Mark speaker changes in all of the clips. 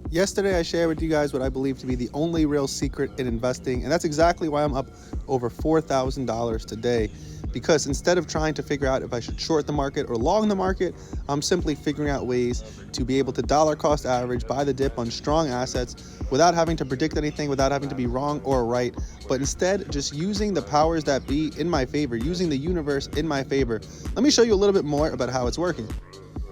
Speaker 1: Yesterday, I shared with you guys what I believe to be the only real secret in investing, and that's exactly why I'm up over $4,000 today. Because instead of trying to figure out if I should short the market or long the market, I'm simply figuring out ways to be able to dollar cost average, buy the dip on strong assets without having to predict anything, without having to be wrong or right, but instead just using the powers that be in my favor, using the universe in my favor. Let me show you a little bit more about how it's working.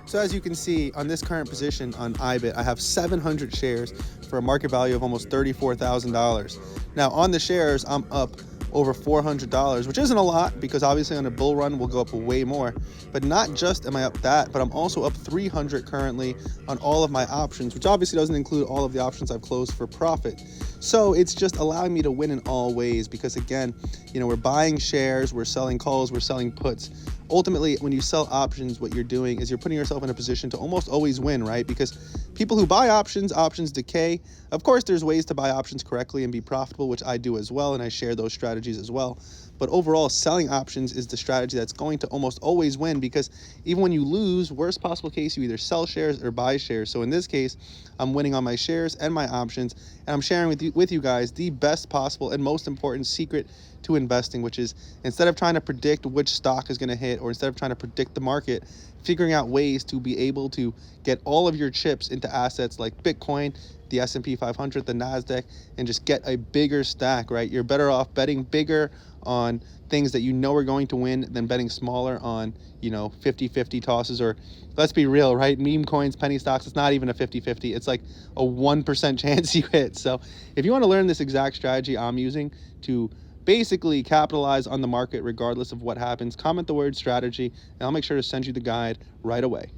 Speaker 1: So as you can see on this current position on IBIT, I have 700 shares for a market value of almost $34,000. Now on the shares, I'm up over $400, which isn't a lot because obviously on a bull run we'll go up way more. But not just am I up that, but I'm also up 300 currently on all of my options, which obviously doesn't include all of the options I've closed for profit. So it's just allowing me to win in all ways because again, we're buying shares, we're selling calls, we're selling puts. Ultimately, when you sell options, what you're doing is you're putting yourself in a position to almost always win, right? Because people who buy options decay. Of course, there's ways to buy options correctly and be profitable, which I do as well, and I share those strategies as well. But overall, selling options is the strategy that's going to almost always win because even when you lose, worst possible case, you either sell shares or buy shares. So in this case, I'm winning on my shares and my options, and I'm sharing with you guys the best possible and most important secret to investing, which is instead of trying to predict which stock is going to hit or instead of trying to predict the market, figuring out ways to be able to get all of your chips into assets like Bitcoin, the S&P 500, the NASDAQ, and just get a bigger stack, right? You're better off betting bigger on things that you know are going to win than betting smaller on, 50-50 tosses, or let's be real, right? Meme coins, penny stocks, it's not even a 50-50. It's like a 1% chance you hit. So if you want to learn this exact strategy I'm using to basically capitalize on the market regardless of what happens, comment the word strategy, and I'll make sure to send you the guide right away.